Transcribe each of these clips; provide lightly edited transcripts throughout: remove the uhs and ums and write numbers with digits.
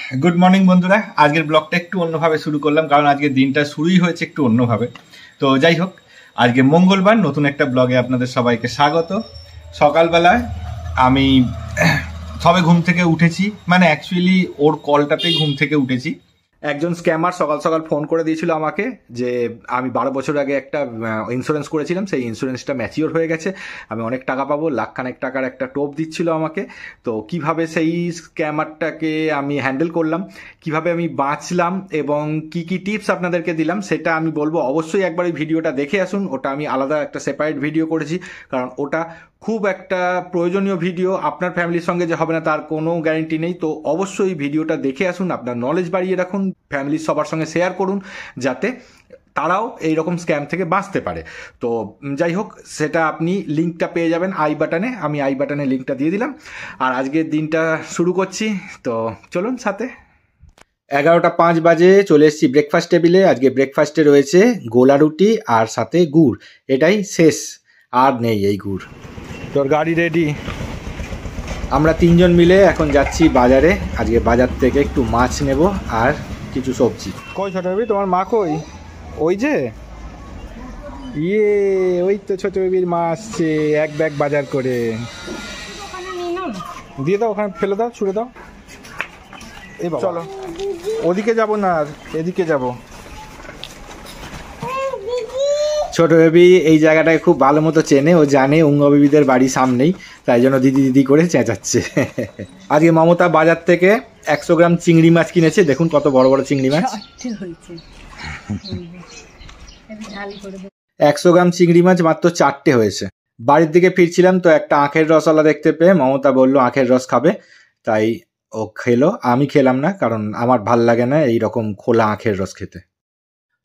Good morning বন্ধুরা, আজকের ব্লগটা একটু অন্যভাবে শুরু করলাম কারণ আজকের দিনটা শুরুই হয়েছে একটু অন্যভাবে। তো যাই হোক, আজকে মঙ্গলবার, নতুন একটা ব্লগে আপনাদের সবাইকে স্বাগত। সকালবেলায় আমি সবে ঘুম থেকে উঠেছি, মানে অ্যাকচুয়ালি ওর কলটাতেই ঘুম থেকে উঠেছি। একজন স্ক্যামার সকাল সকাল ফোন করে দিয়েছিল আমাকে যে আমি 12 বছর আগে একটা ইন্স্যুরেন্স করেছিলাম, সেই ইন্স্যুরেন্সটা ম্যাচিওর হয়ে গেছে, আমি অনেক টাকা পাবো, লাখখানেক টাকার একটা টোপ দিচ্ছিল আমাকে। তো কিভাবে সেই স্ক্যামারটাকে আমি হ্যান্ডেল করলাম, কিভাবে আমি বাঁচলাম এবং কি কি টিপস আপনাদেরকে দিলাম সেটা আমি বলবো। অবশ্যই একবার ওই ভিডিওটা দেখে আসুন, ওটা আমি আলাদা একটা সেপারেট ভিডিও করেছি কারণ ওটা খুব একটা প্রয়োজনীয় ভিডিও। আপনার ফ্যামিলির সঙ্গে যে হবে না তার কোনো গ্যারেন্টি নেই, তো অবশ্যই ভিডিওটা দেখে আসুন, আপনার নলেজ বাড়িয়ে রাখুন, ফ্যামিলির সবার সঙ্গে শেয়ার করুন যাতে তারাও এইরকম স্ক্যাম থেকে বাঁচতে পারে। তো যাই হোক, সেটা আপনি লিঙ্কটা পেয়ে যাবেন আই বাটনে, আমি আই বাটনে লিঙ্কটা দিয়ে দিলাম। আর আজকের দিনটা শুরু করছি, তো চলুন সাথে। 11:05 বাজে চলে এসেছি ব্রেকফাস্ট টেবিলে। আজকে ব্রেকফাস্টে রয়েছে গোলা রুটি আর সাথে গুড়, এটাই শেষ, আর নেই এই গুড়। তোর গাড়ি রেডি। আমরা তিনজন মিলে এখন যাচ্ছি বাজারে। আজকে বাজার থেকে একটু মাছ নেব আর কিছু সবজি। কই ছোট বেবি, তোমার মা কই? ওই যে ওই তো ছোট বেবির মা আসছে এক ব্যাগ বাজার করে। দিয়ে দাও, ওখানে ফেলে দাও, ছুড়ে দাও। চলো, ওদিকে যাব না, আর এদিকে যাব। ছোট বেবি এই জায়গাটায় খুব ভালো মতো চেনে, ও জানে উঙ্গ বেবিদের বাড়ির সামনেই, তাই জন্য দিদি দিদি করে চেঁচাচ্ছে। আজকে মমতা বাজার থেকে 100 গ্রাম চিংড়ি মাছ কিনেছে, দেখুন কত বড় বড় চিংড়ি মাছ। 100 গ্রাম চিংড়ি মাছ মাত্র 4টে হয়েছে। বাড়ির দিকে ফিরছিলাম তো একটা আখের রসওয়ালা দেখতে পেয়ে মমতা বলল আখের রস খাবে, তাই ও খেলো। আমি খেলাম না কারণ আমার ভাল লাগে না এইরকম খোলা আখের রস খেতে।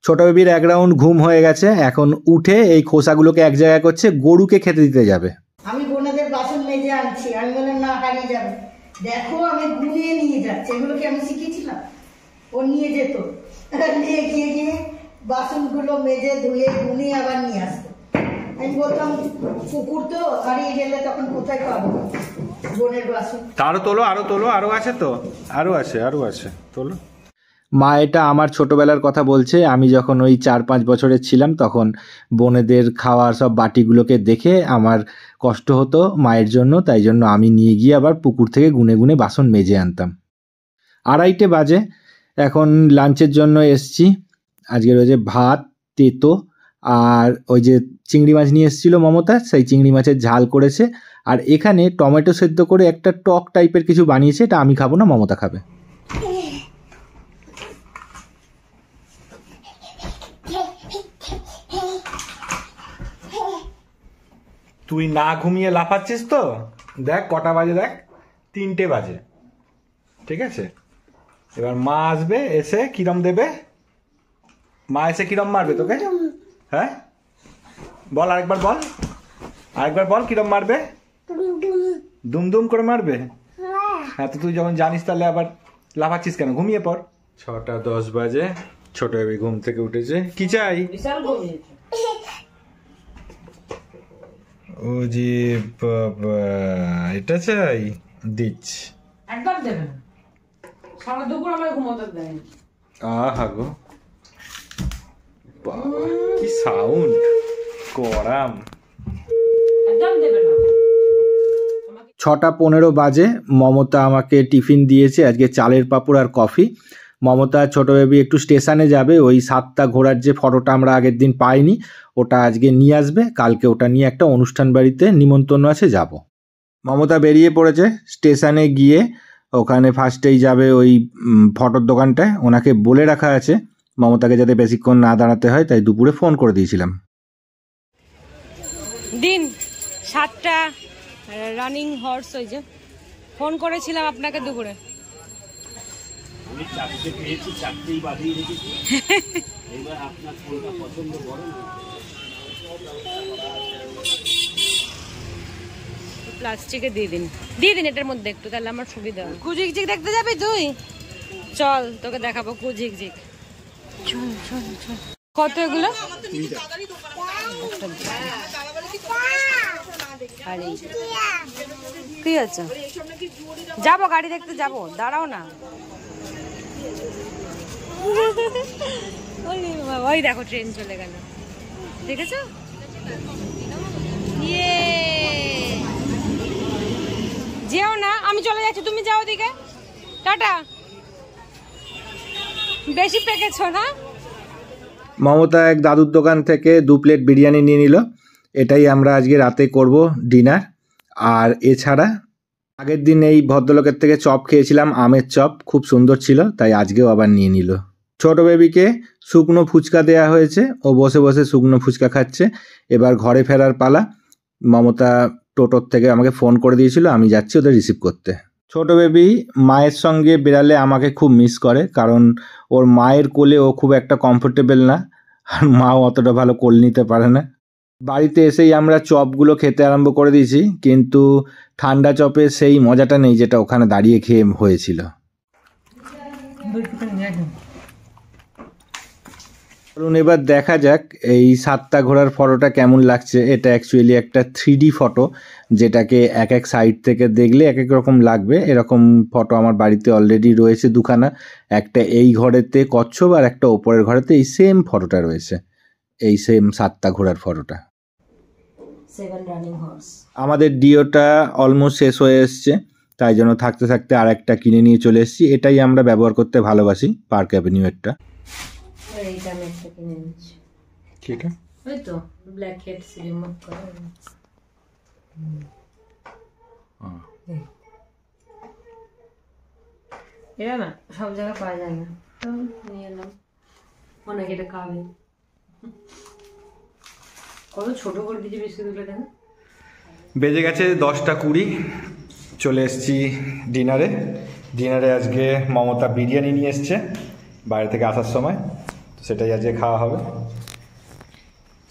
ছোট বেবির এক রাউন্ড ঘুম হয়ে গেছে, এখন উঠে এই খোসাগুলোকে এক জায়গায় করছে, গরুকে খেতে দিতে যাবে। আমি বোনাদের বাসন মেজে আনছি, আমি বললাম না হারিয়ে যাবে, দেখো আমি গুনিয়ে নিয়ে যাচ্ছি, এগুলোকে আমি শিখেছিলাম, ও নিয়ে যেত, নিয়ে গিয়ে বাসনগুলো মেজে ধুয়ে গুনিয়ে আবার নিয়ে আসতো। আমি বলতাম কুকুর তো হারিয়ে গেলে তখন কোথায় পাবো বোনের বাসন। আরো তোলো, আরো তোলো, আরো আছে তো, আরো আছে তোলো। মা এটা আমার ছোটবেলার কথা বলছে, আমি যখন ওই 4-5 বছরের ছিলাম তখন বোনেদের খাওয়ার সব বাটিগুলোকে দেখে আমার কষ্ট হতো মায়ের জন্য, তাই জন্য আমি নিয়ে গিয়ে আবার পুকুর থেকে গুনে গুনে বাসন মেজে আনতাম। 2:30 বাজে, এখন লাঞ্চের জন্য এসছি। আজকে রয়েছে ভাত, তেতো আর ওই যে চিংড়ি মাছ নিয়ে এসেছিলো মমতা, সেই চিংড়ি মাছের ঝাল করেছে। আর এখানে টমেটো সেদ্ধ করে একটা টক টাইপের কিছু বানিয়েছে, এটা আমি খাবো না, মমতা খাবে। তুই না ঘুমিয়ে লাফাচ্ছিস তো, দেখ কটা বাজে, দেখ 3টে বাজে, ঠিক আছে? এবার মা আসবে, এসে কিরম দেবে, মা এসে কিরম মারবে তোকে, হ্যাঁ বল, আরেকবার বল কিরম মারবে। দুম দুম করে মারবে? হ্যাঁ, তো তুই যখন জানিস তাহলে আবার লাফাচ্ছিস কেন, ঘুমিয়ে পড়। 6:10 বাজে, ছোট বেবি ঘুম থেকে উঠেছে। কি চাই? ও জি বাবা, এটা চাই, দিচ্ছি। একদম দেবেন, সারা দুপুর আমার ঘুমোতে দেয়। আহা গো বাবা, কি সাউন্ড, গরম। একদম দেবে না। 6:15 বাজে, মমতা আমাকে টিফিন দিয়েছে আজকে, চালের পাঁপড় আর কফি। মমতা ছোট বেবি একটু স্টেশনে যাবে, ওই 7টা ঘোড়ার যে ফটোটা আমরা আগের দিন পাইনি ওটা আজকে নিয়ে আসবে, কালকে ওটা নিয়ে একটা অনুষ্ঠান বাড়িতে নিমন্ত্রণ আছে, যাব। মমতা বেরিয়ে পড়েছে, স্টেশনে গিয়ে ওখানে ফার্স্টেই যাবে ওই ফটোর দোকানটায়, ওনাকে বলে রাখা আছে মমতাকে যাতে বেশিক্ষণ না দাঁড়াতে হয়, তাই দুপুরে ফোন করে দিয়েছিলাম। দিন 7টা রানিং হর্স, ওই যে ফোন করেছিলাম আপনাকে দুপুরে। আমি 4টে পেয়েছি, 4টেই বাঁধিয়ে রেখেছি। এবার আপনার ফোনটা পছন্দ বড় না, প্লাস্টিকে দিয়ে দিন এটার মধ্যে একটু, তাহলে আমার সুবিধা হয়। কুঝিকঝিক দেখতে যাবি তুই? চল তোকে দেখাবো কুঝিকঝিক, চল চল চল। কত এগুলো? আর কি আছে? যাবো গাড়ি দেখতে যাবো, দাঁড়াও না। ওই দেখো ট্রেন চলে গেল, দেখেছো? যেও না, আমি চলে যাচ্ছি, তুমি যাও দিকে। টাটা। বেশি পেকেছো না? মমতা এক দাদুর দোকান থেকে 2 প্লেট বিরিয়ানি নিয়ে নিল। এটাই আমরা আজকে রাতে করব ডিনার। আর এছাড়া আগের দিন এই ভদ্রলোকের থেকে চপ খেয়েছিলাম, আমের চপ, খুব সুন্দর ছিল, তাই আজকেও আবার নিয়ে নিল। ছোট বেবিকে শুকনো ফুচকা দেয়া হয়েছে, ও বসে বসে শুকনো ফুচকা খাচ্ছে। এবার ঘরে ফেরার পালা। মমতা টোটোর থেকে আমাকে ফোন করে দিয়েছিল, আমি যাচ্ছি ওদের রিসিভ করতে। ছোট বেবি মায়ের সঙ্গে বেরালে আমাকে খুব মিস করে, কারণ ওর মায়ের কোলে ও খুব একটা কমফোর্টেবল না, আর মাও অতটা ভালো কোল নিতে পারে না। বাড়িতে এসেই আমরা চপগুলো খেতে আরম্ভ করে দিয়েছি, কিন্তু ঠান্ডা চপে সেই মজাটা নেই যেটা ওখানে দাঁড়িয়ে খেয়ে হয়েছিল। চলুন এবার দেখা যাক এই 7টা ঘোড়ার ফটোটা কেমন লাগছে। এটা অ্যাকচুয়ালি একটা 3D ফটো, যেটাকে এক এক সাইড থেকে দেখলে এক এক রকম লাগবে। এরকম ফটো আমার বাড়িতে অলরেডি রয়েছে 2খানা, একটা এই ঘরেতে কচ্ছপ আর একটা ওপরের ঘরেতে এই সেম ফটোটা রয়েছে, এই সেম 7টা ঘোড়ার ফটোটা। 7 রানিং হর্স। আমাদের ডিওটা অলমোস্ট শেষ হয়ে এসছে, তাই জন্য থাকতে থাকতে আর একটা কিনে নিয়ে চলে এসেছি। এটাই আমরা ব্যবহার করতে ভালোবাসি, পার্ক অ্যাভিনিউয়েরটা। এইটা আমি একটা কিনে নিচ্ছি। ঠিক আছে, ওই তো ব্ল্যাক হেডস রিমুভ করে। এটা না সব জায়গায় পাওয়া যায় না, তো নিয়ে এলাম। অনেক এটা খাবে। কত ছোট করে দিয়েছি বিস্কুটগুলো, দেখেন। বেজে গেছে 10টা 20, চলে এসেছি ডিনারে। ডিনারে আজকে মমতা বিরিয়ানি নিয়ে এসছে বাইরে থেকে আসার সময়, তো সেটাই আজকে খাওয়া হবে।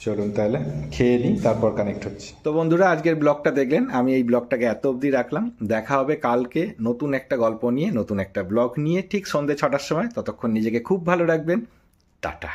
চলুন তাহলে খেয়ে নিই, তারপর কানেক্ট হচ্ছে। তো বন্ধুরা, আজকের ব্লগটা দেখলেন, আমি এই ব্লগটাকে এত অবধি রাখলাম। দেখা হবে কালকে নতুন একটা গল্প নিয়ে, নতুন একটা ব্লগ নিয়ে, ঠিক সন্ধ্যে 6টার সময়। ততক্ষণ নিজেকে খুব ভালো রাখবেন। টাটা।